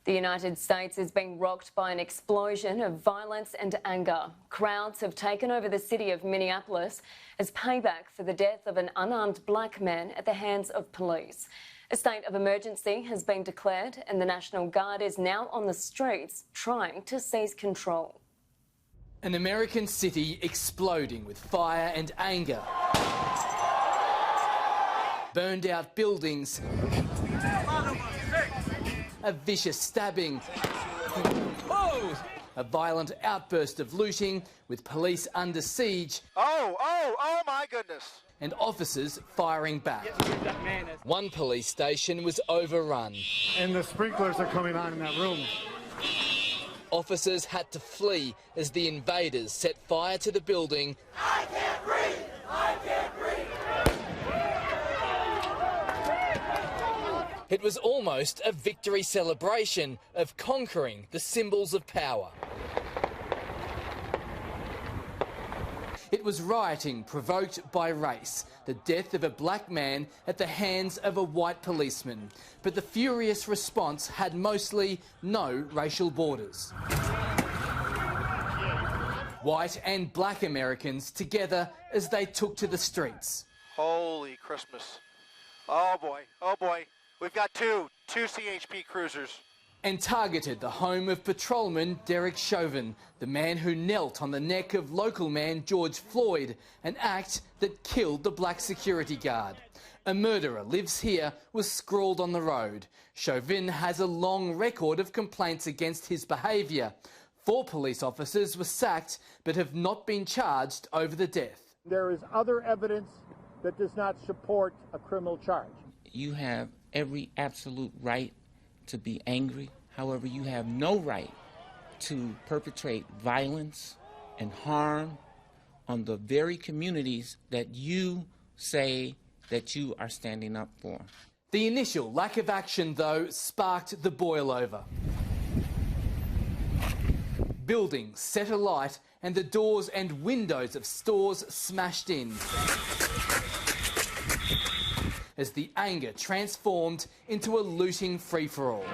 The United States is being rocked by an explosion of violence and anger. Crowds have taken over the city of Minneapolis as payback for the death of an unarmed black man at the hands of police. A state of emergency has been declared and the National Guard is now on the streets trying to seize control. An American city exploding with fire and anger. Burned out buildings. A vicious stabbing. Oh! A violent outburst of looting with police under siege. Oh my goodness. And officers firing back. One police station was overrun. And the sprinklers are coming on in that room. Officers had to flee as the invaders set fire to the building. I can't breathe! I can't breathe! It was almost a victory celebration of conquering the symbols of power. It was rioting provoked by race, the death of a black man at the hands of a white policeman. But the furious response had mostly no racial borders. White and black Americans together as they took to the streets. Holy Christmas. Oh boy. We've got two CHP cruisers. And targeted the home of patrolman Derek Chauvin, the man who knelt on the neck of local man George Floyd, an act that killed the black security guard. A murderer lives here was scrawled on the road. Chauvin has a long record of complaints against his behaviour. 4 police officers were sacked but have not been charged over the death. There is other evidence that does not support a criminal charge. You have every absolute right to be angry. However, you have no right to perpetrate violence and harm on the very communities that you say that you are standing up for. The initial lack of action, though, sparked the boil-over. Buildings set alight and the doors and windows of stores smashed in, as the anger transformed into a looting free-for-all.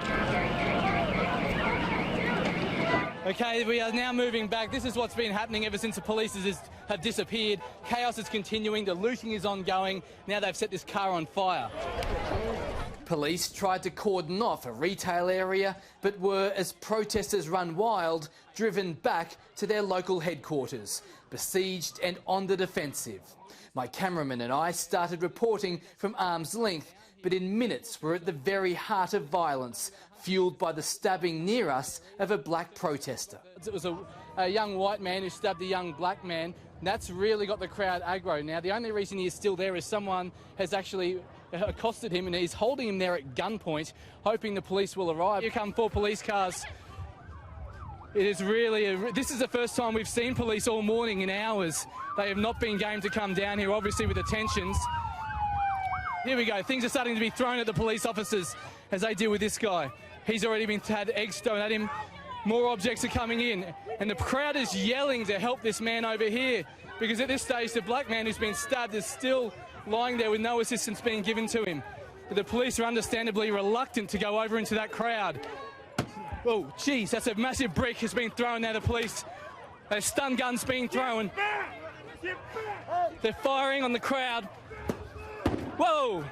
Okay, we are now moving back. This is what's been happening ever since the police have disappeared. Chaos is continuing, the looting is ongoing. Now they've set this car on fire. Police tried to cordon off a retail area, but were, as protesters run wild, driven back to their local headquarters, besieged and on the defensive. My cameraman and I started reporting from arm's length, but in minutes we're at the very heart of violence, fuelled by the stabbing near us of a black protester. It was a young white man who stabbed a young black man. That's really got the crowd aggro. Now, the only reason he is still there is someone has actually accosted him and he's holding him there at gunpoint, hoping the police will arrive. Here come 4 police cars. It is really, this is the first time we've seen police all morning in hours. They have not been game to come down here, obviously with the tensions. Here we go, things are starting to be thrown at the police officers as they deal with this guy. He's already had eggs thrown at him. More objects are coming in. And the crowd is yelling to help this man over here, because at this stage the black man who's been stabbed is still lying there with no assistance being given to him. But the police are understandably reluctant to go over into that crowd. Oh, geez, that's a massive brick has been thrown now, the police. There's stun guns being thrown. They're firing on the crowd. Whoa!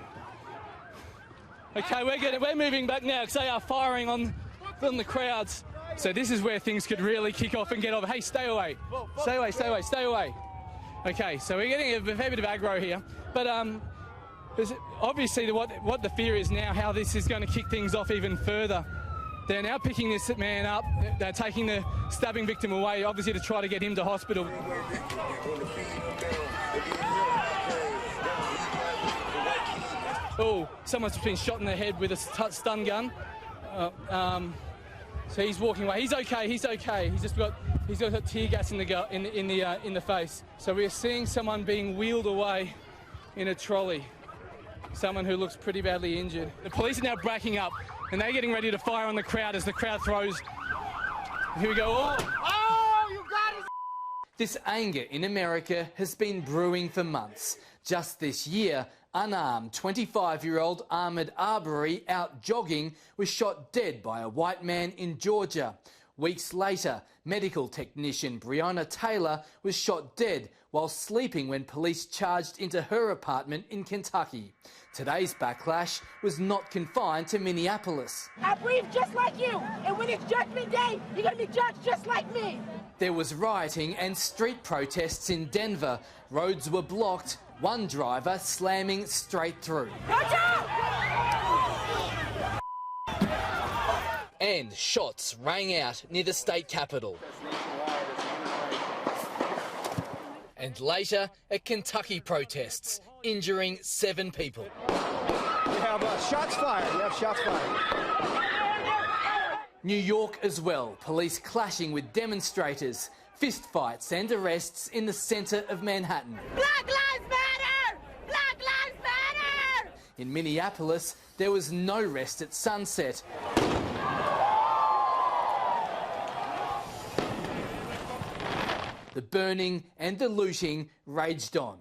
Okay, we're moving back now because they are firing on the crowds. So this is where things could really kick off and get over. Hey, stay away. Stay away, stay away, stay away. Okay, so we're getting a fair bit of aggro here. But obviously what the fear is now, how this is going to kick things off even further. They're now picking this man up. They're taking the stabbing victim away, obviously to try to get him to hospital. Oh, someone's been shot in the head with a stun gun. So he's walking away. He's okay. He's okay. He's got tear gas in the face. So we're seeing someone being wheeled away in a trolley. Someone who looks pretty badly injured. The police are now backing up and they're getting ready to fire on the crowd as the crowd throws. Here we go. Oh, you got it! This anger in America has been brewing for months. Just this year, Unarmed 25-year-old Ahmed Arbery, out jogging, was shot dead by a white man in Georgia. Weeks later, medical technician Breonna Taylor was shot dead while sleeping when police charged into her apartment in Kentucky. Today's backlash was not confined to Minneapolis. I breathe just like you, and when it's Judgment Day, you're going to be judged just like me. There was rioting and street protests in Denver. Roads were blocked, one driver slamming straight through. Watch out! And shots rang out near the state capitol. And later at Kentucky protests, injuring 7 people. We have shots fired. We have shots fired. New York as well, police clashing with demonstrators, fistfights and arrests in the centre of Manhattan. Black Lives Matter! Black Lives Matter! In Minneapolis, there was no rest at sunset. The burning and the looting raged on.